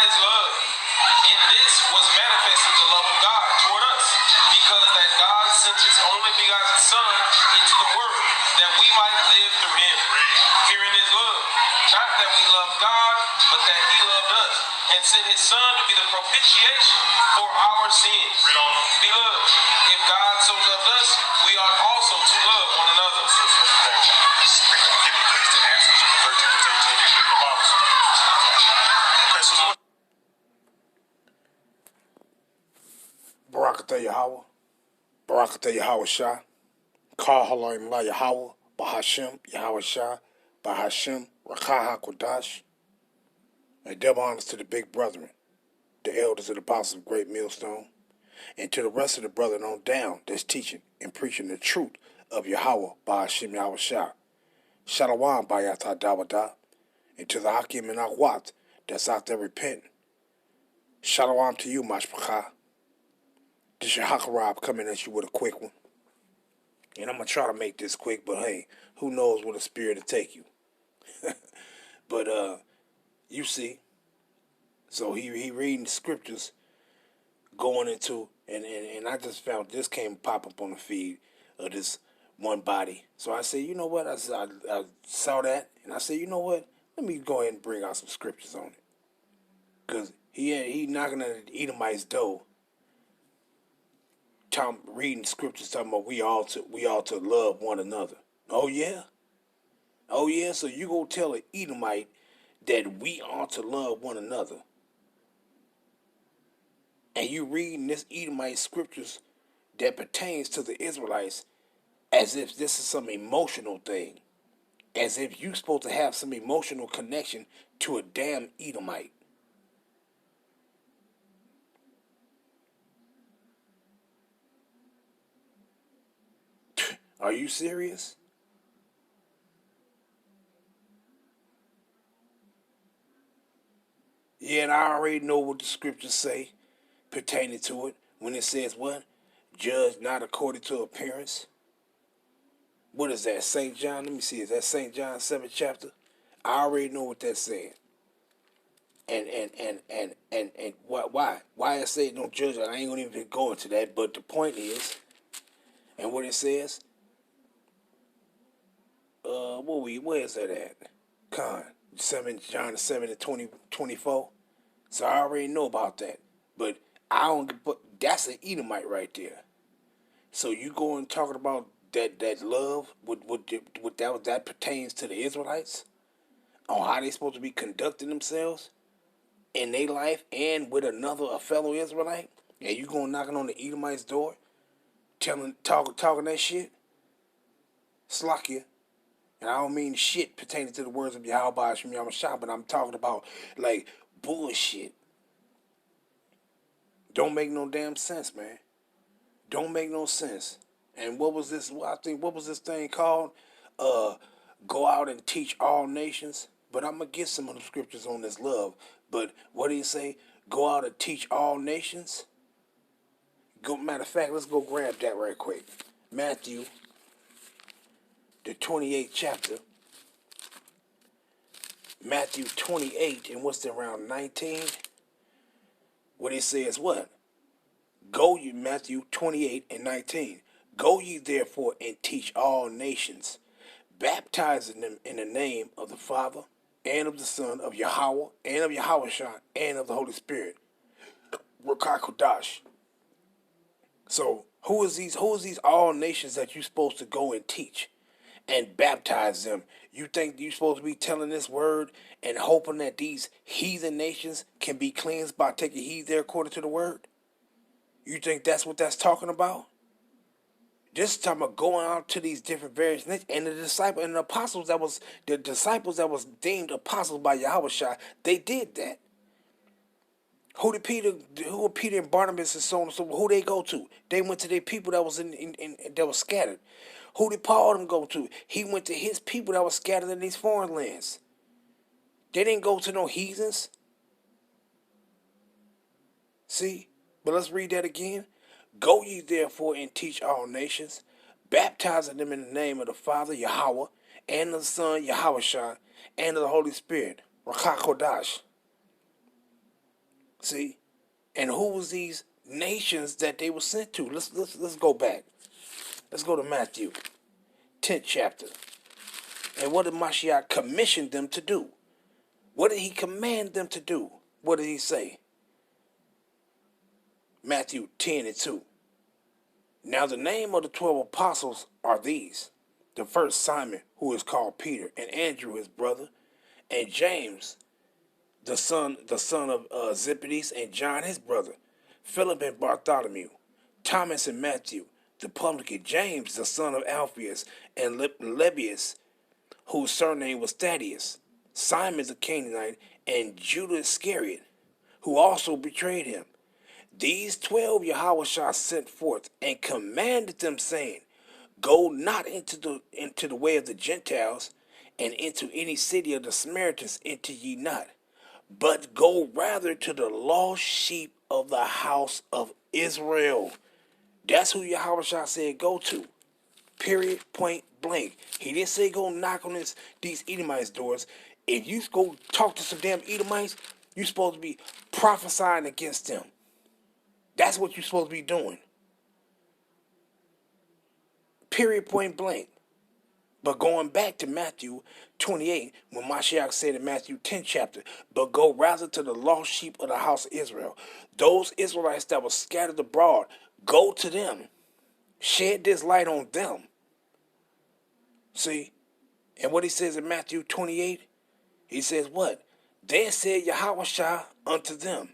is love. In this was manifested the love of God toward us, because that God sent his only begotten Son into the world, that we might live through him. Herein is love. Not that we love God, but that he loved us, and sent his Son to be the propitiation for our sins. Beloved, if God so loved us, we ought also to love one another. Barakatah Yahweh, Barakatah Yahweh Shah, Kal Halayim La Yahweh, Bahashem Yahweh Shah, Bahashem Rakah HaKodash, and double honors to the big brethren, the elders of the apostles of Great Millstone, and to the rest of the brethren on down that's teaching and preaching the truth of Yahweh, Bahashem Yahweh Shah, Shalom Bayatah Dawada, and to the Hakim and Akwat that's out there repenting. Shalom to you, Mashpachah. This your Hakarab coming at you with a quick one. And I'm going to try to make this quick, but hey, who knows where the spirit will take you. But, you see, so he reading scriptures going into, and I just found this came pop up on the feed of this one body. So I said, you know what, I saw that, and I said, you know what, let me go ahead and bring out some scriptures on it. Because he knocking at the Edomite's door, reading scriptures talking about we ought to love one another. Oh yeah? Oh yeah, so you go tell an Edomite that we ought to love one another. And you reading this Edomite scriptures that pertains to the Israelites as if this is some emotional thing. As if you're supposed to have some emotional connection to a damn Edomite. Are you serious? Yeah, and I already know what the scriptures say pertaining to it. When it says what? Judge not according to appearance. What is that? St. John? Let me see. Is that St. John 7th chapter? I already know what that's saying. And why? Why I say don't judge? I ain't gonna even go into that. But the point is, and what it says, where is that at? John 7 and 24. So I already know about that. But that's an Edomite right there. So you going talking about that love, that pertains to the Israelites, on how they supposed to be conducting themselves in their life and with a fellow Israelite, and you going knocking on the Edomite's door, talking that shit, Slakia. And I don't mean shit pertaining to the words of Yahweh Hashem Yahweh Shah, but I'm talking about like bullshit. Don't make no damn sense, man. Don't make no sense. And what was this? What was this thing called? Go out and teach all nations. But I'm gonna get some of the scriptures on this love. But what do you say? Go out and teach all nations. Matter of fact, let's go grab that right quick. Matthew, the 28th chapter. Matthew 28, and what's that, around 19? What it says what? Go ye, Matthew 28 and 19. Go ye therefore and teach all nations, baptizing them in the name of the Father, and of the Son, of Yahweh, and of Yahushua, and of the Holy Spirit. Rakah Kodash. So who is these all nations that you're supposed to go and teach and baptize them? You think you're supposed to be telling this word and hoping that these heathen nations can be cleansed by taking heed there according to the word? You think that's what that's talking about? This is talking about going out to these different various nations, and the disciples and the apostles that was deemed apostles by Yahweh Shai, they did that. Who were Peter and Barnabas and so on and so forth? Who they go to? They went to their people that was that was scattered. Who did Paul them go to? He went to his people that was scattered in these foreign lands. They didn't go to no heathens. See? But let's read that again. Go ye therefore and teach all nations, baptizing them in the name of the Father Yahweh, and of the Son Yahushua, and of the Holy Spirit, Rakah Kodash. See? And who was these nations that they were sent to? Let's go back. Let's go to Matthew, 10th chapter. And what did Mashiach commission them to do? What did he command them to do? What did he say? Matthew 10:2. Now the name of the 12 apostles are these. The first Simon, who is called Peter, and Andrew his brother, and James, the son of Zebedee, and John his brother, Philip and Bartholomew, Thomas and Matthew, the publican, James, the son of Alphaeus, and Lebbaeus, whose surname was Thaddeus, Simon the Canaanite, and Judas Iscariot, who also betrayed him. These 12 Yahushua sent forth and commanded them, saying, Go not into the way of the Gentiles, and into any city of the Samaritans enter ye not, but go rather to the lost sheep of the house of Israel. That's who Yahushua said go to. Period, point blank. He didn't say go knock on these Edomites' doors. If you go talk to some damn Edomites, you're supposed to be prophesying against them. That's what you're supposed to be doing. Period, point blank. But going back to Matthew 28, when Mashiach said in Matthew 10 chapter, but go rather to the lost sheep of the house of Israel. Those Israelites that were scattered abroad, go to them. Shed this light on them. See? And what he says in Matthew 28, he says what? Then said Yahushua unto them,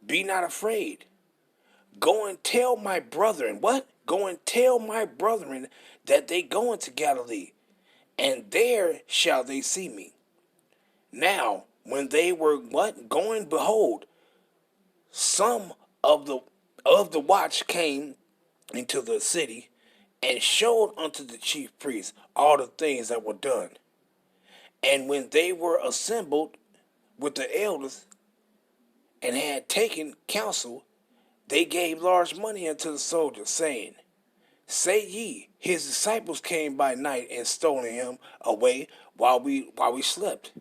Be not afraid. Go and tell my brethren, what? Go and tell my brethren that they go into Galilee, and there shall they see me. Now, when they were what? Going, behold, some of the watch came into the city, and showed unto the chief priests all the things that were done. And when they were assembled with the elders, and had taken counsel, they gave large money unto the soldiers, saying, Say ye, his disciples came by night and stolen him away while we slept.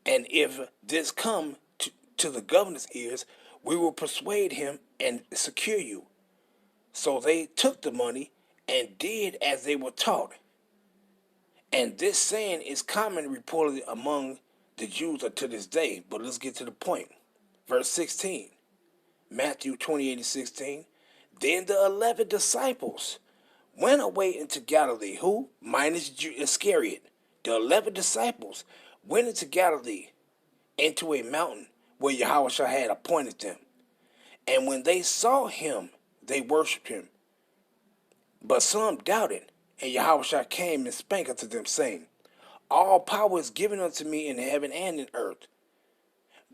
And if this come to the governor's ears, we will persuade him and secure you. So they took the money and did as they were taught. And this saying is commonly reported among the Jews unto this day. But let's get to the point. Verse 16. Matthew 28:16. Then the 11 disciples went away into Galilee. Who? Minus Iscariot. The 11 disciples went into Galilee, into a mountain where Yahushua had appointed them. And when they saw him, they worshipped him. But some doubted. And Yahushua came and spake unto them, saying, All power is given unto me in heaven and in earth.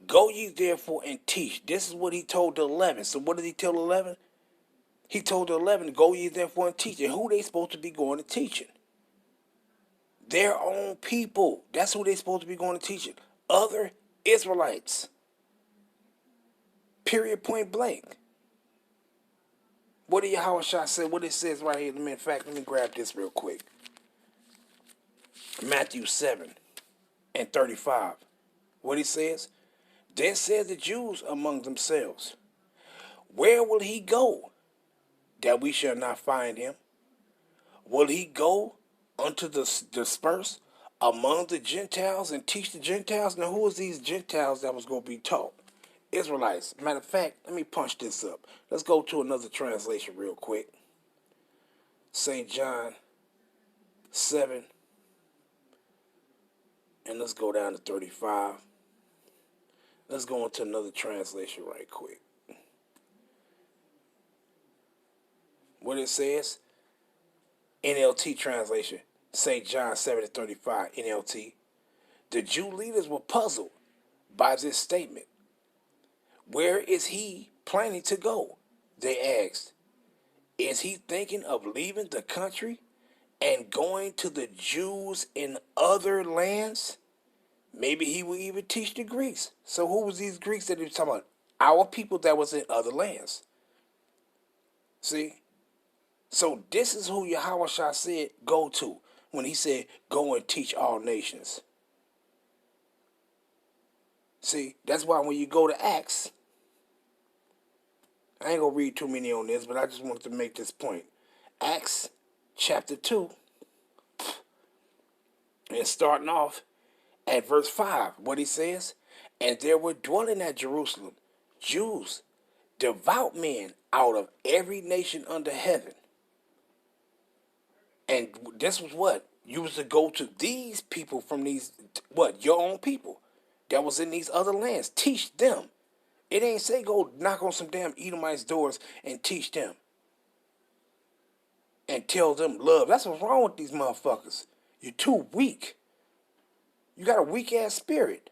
Go ye therefore and teach. This is what he told the 11. So what did he tell the 11? He told the 11, Go ye therefore and teach. And who they supposed to be going to teaching? Their own people. That's who they supposed to be going to teaching. Other Israelites. Period, point blank. What did Yahushua say? What it says right here. In fact, let me grab this real quick. Matthew 7:35. What he says? Then said the Jews among themselves, Where will he go, that we shall not find him? Will he go unto the dispersed among the Gentiles and teach the Gentiles? Now, who was these Gentiles that was going to be taught? Israelites. Matter of fact, let me punch this up. Let's go to another translation real quick. St. John 7. And let's go down to 35. Let's go into another translation right quick. What it says, NLT translation, St. John 7:35, NLT. The Jew leaders were puzzled by this statement. Where is he planning to go? They asked. Is he thinking of leaving the country and going to the Jews in other lands? Maybe he will even teach the Greeks. So who was these Greeks that he was talking about? Our people that was in other lands. See? So this is who Yahushua said go to when he said go and teach all nations. See, that's why when you go to Acts, I ain't gonna read too many on this, but I just wanted to make this point. Acts chapter 2, and starting off at verse 5, what he says, and there were dwelling at Jerusalem Jews, devout men out of every nation under heaven. And this was what? You was to go to these people from these, what, your own people that was in these other lands. Teach them. It ain't say go knock on some damn Edomites' doors and teach them. And tell them love. That's what's wrong with these motherfuckers. You're too weak. You got a weak ass spirit.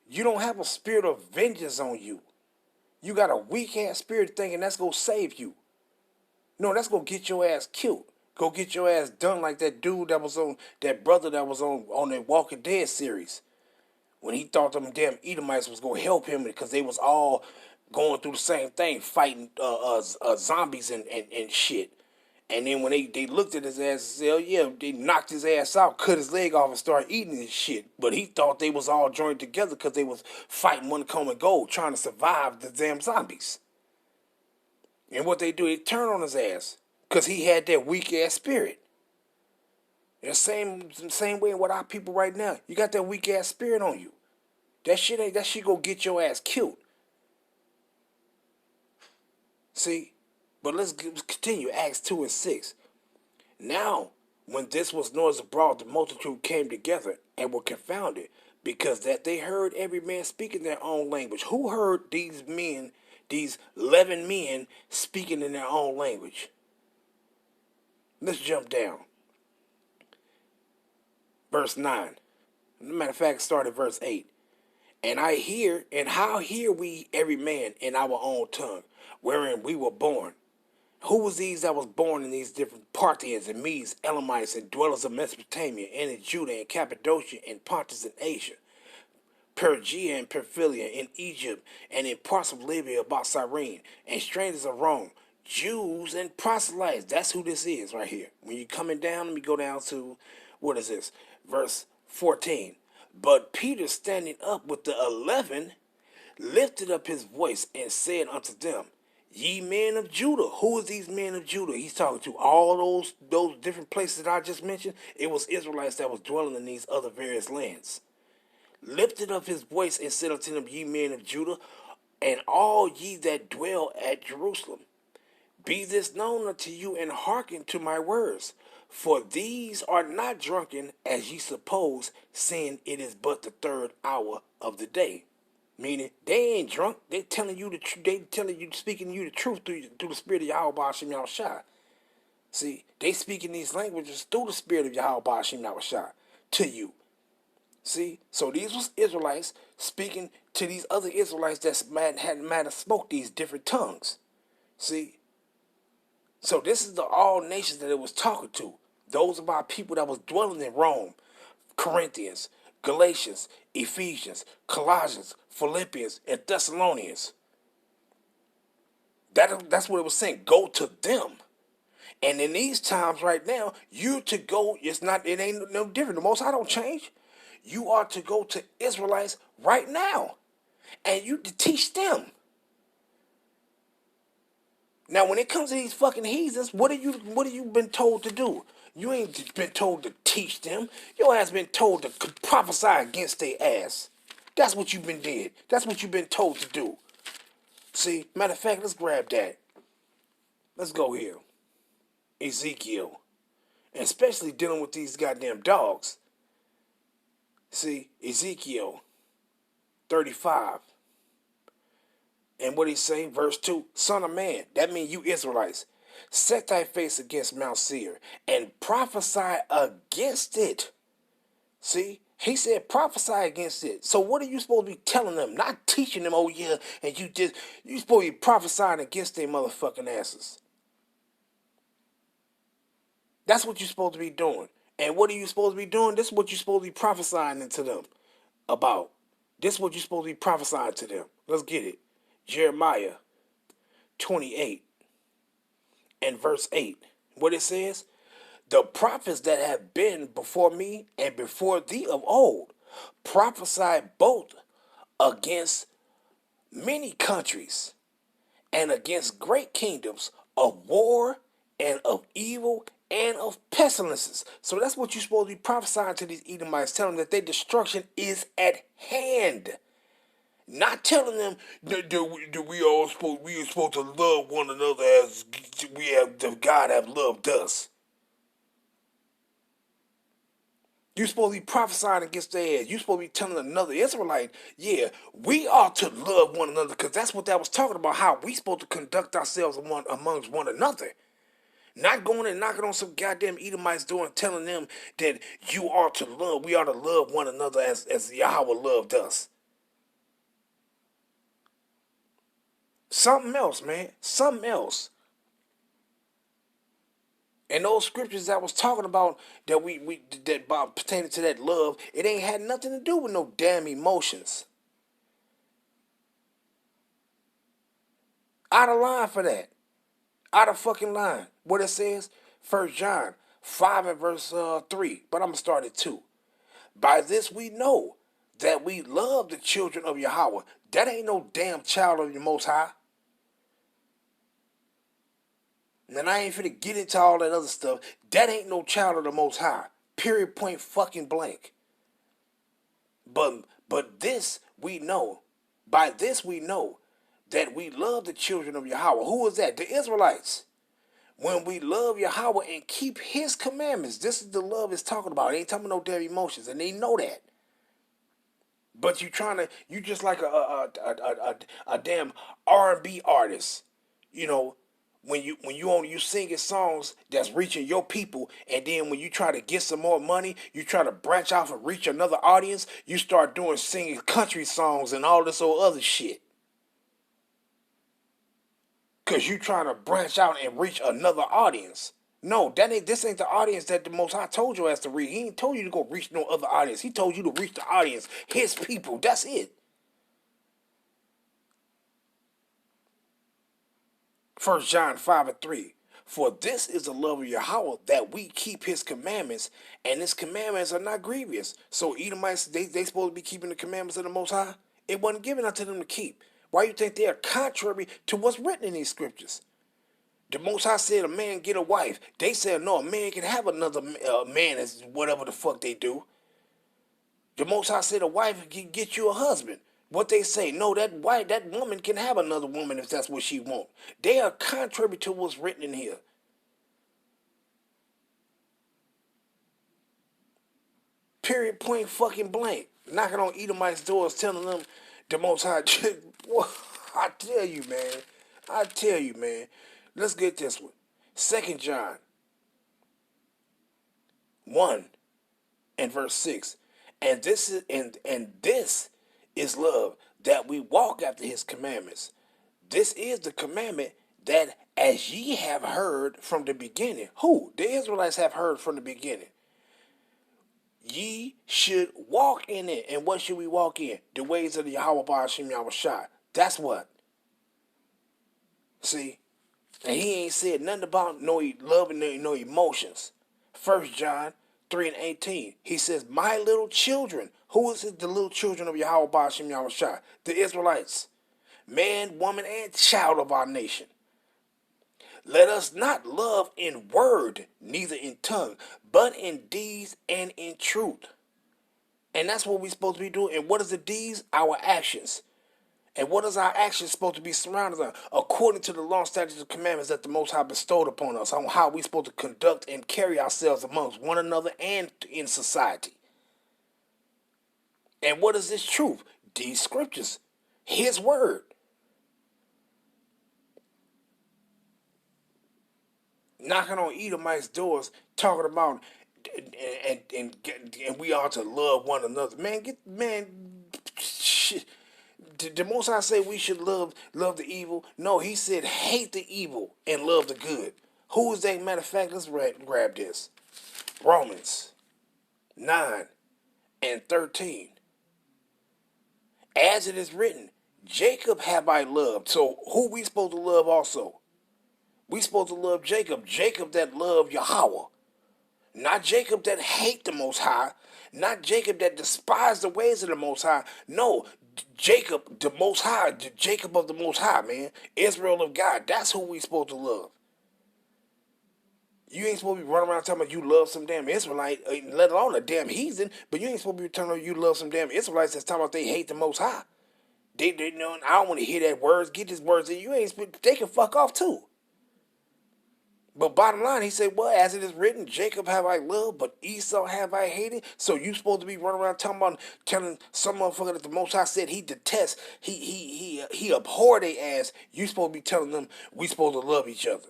You don't have a spirit of vengeance on you. You got a weak ass spirit thinking that's gonna save you. No, that's gonna get your ass killed. Go get your ass done like that dude that was on, that brother that was on that Walking Dead series. When he thought them damn Edomites was gonna help him because they was all going through the same thing, fighting zombies and shit. And then when they looked at his ass and said, oh yeah, they knocked his ass out, cut his leg off and started eating his shit. But he thought they was all joined together because they was fighting one common goal, trying to survive the damn zombies. And what they do, they turn on his ass because he had that weak ass spirit. The same way with our people right now. You got that weak ass spirit on you. That shit gonna get your ass killed. See? But let's continue. Acts 2 and 6. Now, when this was noised abroad, the multitude came together and were confounded, because that they heard every man speaking their own language. Who heard these men, these 11 men, speaking in their own language? Let's jump down. Verse 9. Matter of fact, start at verse 8. And how hear we every man in our own tongue, wherein we were born? Who was these that was born in these different Parthians and Medes, Elamites, and dwellers of Mesopotamia, and in Judah, and Cappadocia, and Pontus, and Asia, Phrygia and Pamphylia, in Egypt, and in parts of Libya about Cyrene, and strangers of Rome, Jews and proselytes. That's who this is right here. When you're coming down, let me go down to, what is this? Verse 14. But Peter, standing up with the 11, lifted up his voice and said unto them, Ye men of Judah. Who is these men of Judah? He's talking to all those different places that I just mentioned. It was Israelites that was dwelling in these other various lands. Lifted up his voice and said unto them, Ye men of Judah, and all ye that dwell at Jerusalem, be this known unto you, and hearken to my words. For these are not drunken, as ye suppose, seeing it is but the 3rd hour of the day. Meaning, they ain't drunk. They telling you the truth. They telling you, speaking you the truth through the spirit of Yahweh Hashem Yahushua. See, they speaking these languages through the spirit of Yahweh Hashem Yahushua to you. See, so these was Israelites speaking to these other Israelites that might have spoke these different tongues. See, so this is the all nations that it was talking to. Those of our people that was dwelling in Rome, Corinthians, Galatians, Ephesians, Colossians, Philippians, and Thessalonians. That's what it was saying. Go to them. And in these times right now, you to go, it ain't no different. The Most High don't change. You are to go to Israelites right now. And you to teach them. Now, when it comes to these fucking heathens, what have you been told to do? You ain't been told to teach them. Your ass been told to prophesy against their ass. That's what you've been did. That's what you've been told to do. See, matter of fact, let's grab that. Let's go here. Ezekiel. And especially dealing with these goddamn dogs. See, Ezekiel 35. And what he say, verse 2, Son of man, that means you Israelites, set thy face against Mount Seir and prophesy against it. See, he said prophesy against it. So what are you supposed to be telling them? Not teaching them, oh yeah, and you supposed to be prophesying against their motherfucking asses. That's what you're supposed to be doing. And what are you supposed to be doing? This is what you're supposed to be prophesying into them about. This is what you're supposed to be prophesying to them. Let's get it. Jeremiah 28 and verse 8. What it says? The prophets that have been before me and before thee of old, prophesied both against many countries and against great kingdoms of war and of evil and of pestilences. So that's what you're supposed to be prophesying to these Edomites, telling them that their destruction is at hand. Not telling them that we are supposed to love one another as God have loved us. You're supposed to be prophesying against their ass. You're supposed to be telling another Israelite, yeah, we ought to love one another, because that's what that was talking about, how we supposed to conduct ourselves amongst one another. Not going and knocking on some goddamn Edomites door and telling them that we ought to love one another as Yahweh loved us. Something else, man. Something else. And those scriptures that was talking about that that pertaining to that love, it ain't had nothing to do with no damn emotions. Out of line for that. Out of fucking line. What it says, 1 John 5 and verse 3. But I'm going to start at 2. By this we know that we love the children of Yahweh. That ain't no damn child of the Most High. And I ain't finna get into all that other stuff. That ain't no child of the Most High. Period, point, fucking blank. But this we know. By this we know that we love the children of Yahweh. Who is that? The Israelites. When we love Yahweh and keep his commandments. This is the love it's talking about. It ain't talking about no damn emotions. And they know that. But you just like a damn R&B artist. You know, when you singing songs that's reaching your people, and then when you try to get some more money, you try to branch off and reach another audience, you start singing country songs and all this old other shit. Cause you trying to branch out and reach another audience. No, this ain't the audience that the Most High told you as to reach. He ain't told you to go reach no other audience. He told you to reach the audience, his people. That's it. 1 John 5 and 3. For this is the love of Yahweh, that we keep his commandments, and his commandments are not grievous. So Edomites, they supposed to be keeping the commandments of the Most High? It wasn't given unto them to keep. Why you think they are contrary to what's written in these scriptures? The Most High said a man get a wife. They said no, a man can have another man as whatever the fuck they do. The Most High said a wife can get you a husband. What they say, no, that woman can have another woman if that's what she want. They are contrary to what's written in here. Period, point, fucking blank. Knocking on Edomites' doors, telling them the Most High. I tell you, man. Let's get this one. 2 John 1 and verse 6. And this is love, that we walk after his commandments. This is the commandment, that as ye have heard from the beginning. Who? The Israelites have heard from the beginning. Ye should walk in it. And what should we walk in? The ways of the Yahweh Ba'ashim Yahushua. That's what. See? And he ain't said nothing about no love and no emotions. 1 John 3 and 18. He says, my little children. Who is it, the little children of Yahweh Ba'ashim Yahushua? The Israelites. Man, woman, and child of our nation. Let us not love in word, neither in tongue, but in deeds and in truth. And that's what we're supposed to be doing. And what is the deeds? Our actions. And what is our actions supposed to be surrounded on? According to the law, statutes, and commandments that the Most High bestowed upon us, on how we're supposed to conduct and carry ourselves amongst one another and in society. And what is this truth? These scriptures. His word. Knocking on Edomites' doors, talking about and we ought to love one another. Shit. Did the Most High say we should love the evil? No, he said hate the evil and love the good. Who is that? Matter of fact, let's grab this. Romans 9 and 13. As it is written, Jacob have I loved. So who we supposed to love also? We supposed to love Jacob. Jacob that loved Yahweh. Not Jacob that hate the Most High. Not Jacob that despise the ways of the Most High. No, Jacob, the Most High, the Jacob of the Most High, man. Israel of God. That's who we supposed to love. You ain't supposed to be running around talking about you love some damn Israelite, let alone a damn heathen, but you ain't supposed to be telling them you love some damn Israelites that's talking about they hate the Most High. They know, I don't want to hear that words. Get these words in. You ain't, they can fuck off too. But bottom line, he said, well, as it is written, Jacob have I loved, but Esau have I hated. So you supposed to be running around telling some motherfucker that the Most High said he detests, he abhor their ass. You supposed to be telling them we supposed to love each other.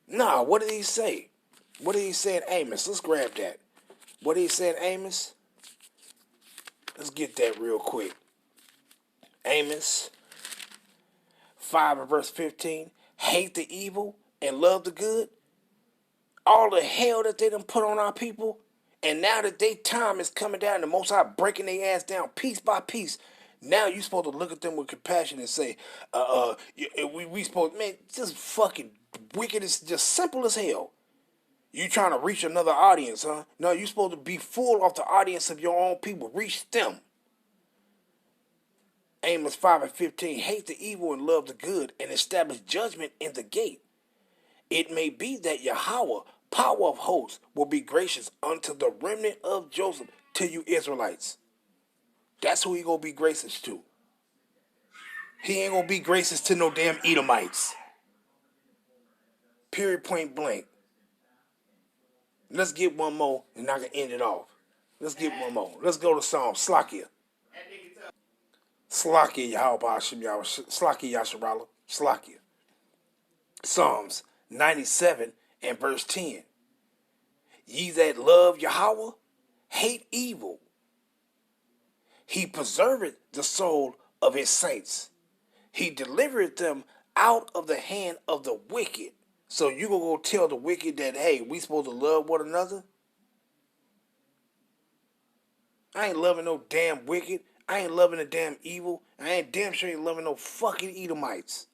Nah, what did he say? What did he say in Amos? Let's grab that. What did he say in Amos? Let's get that real quick. Amos 5 and verse 15. Hate the evil and love the good. All the hell that they done put on our people. And now that their time is coming down, the Most High breaking their ass down piece by piece. Now you supposed to look at them with compassion and say, we supposed, man, just fucking wicked is just simple as hell. You trying to reach another audience, huh? No, you supposed to be full of the audience of your own people. Reach them. Amos 5 and 15, hate the evil and love the good, and establish judgment in the gate. It may be that Yahweh, power of hosts, will be gracious unto the remnant of Joseph, to you Israelites. That's who he gonna be gracious to. He ain't gonna be gracious to no damn Edomites. Period, point blank. Let's get one more, and I can end it off. Let's get one more. Let's go to Psalm Slakia. Slakia Yahweh Hashem Yahweh. Slakia Yasharala. Slakia. Psalms 97 and verse 10. Ye that love Yahweh, hate evil. He preserveth the soul of his saints. He delivereth them out of the hand of the wicked. So you gonna go tell the wicked that, hey, we supposed to love one another? I ain't loving no damn wicked. I ain't loving the damn evil. I ain't damn sure ain't loving no fucking Edomites.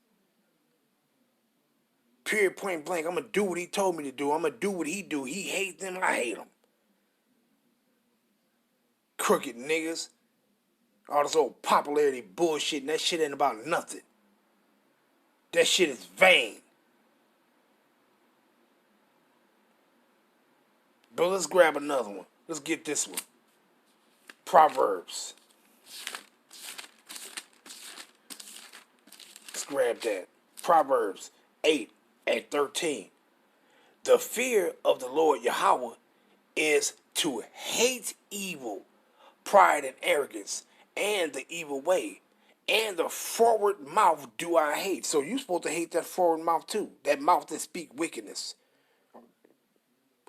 Period, point blank. I'm going to do what he told me to do. I'm going to do what he do. He hates them. I hate them. Crooked niggas. All this old popularity bullshit. And that shit ain't about nothing. That shit is vain. But let's grab another one. Let's get this one. Proverbs. Let's grab that. Proverbs 8 and 13. The fear of the Lord Yahweh is to hate evil, pride and arrogance, and the evil way. And the forward mouth do I hate. So you supposed to hate that forward mouth too. That mouth that speak wickedness.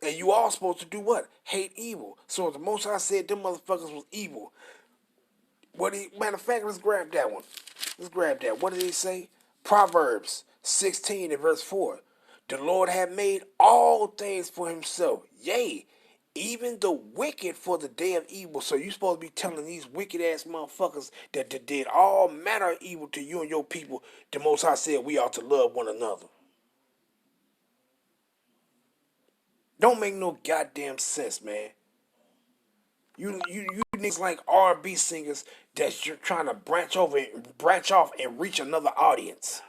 And you all supposed to do what? Hate evil. So the Most High said them motherfuckers was evil. Matter of fact, let's grab that one. Let's grab that. What did he say? Proverbs 16 and verse 4. The Lord had made all things for himself. Yea, even the wicked for the day of evil. So you supposed to be telling these wicked ass motherfuckers that did all manner of evil to you and your people. The Most High said we ought to love one another. Don't make no goddamn sense, man. You niggas like R&B singers that you're trying to branch off and reach another audience,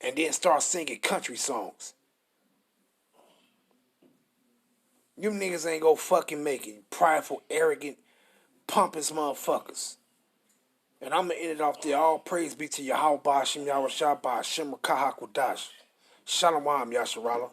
and then start singing country songs. You niggas ain't gonna fucking make it. Prideful, arrogant, pompous motherfuckers. And I'm gonna end it off there. All praise be to Yahweh Ba'ashem Yahweh Shah Ba'ashem Kahakudash. Shalom Yasharala.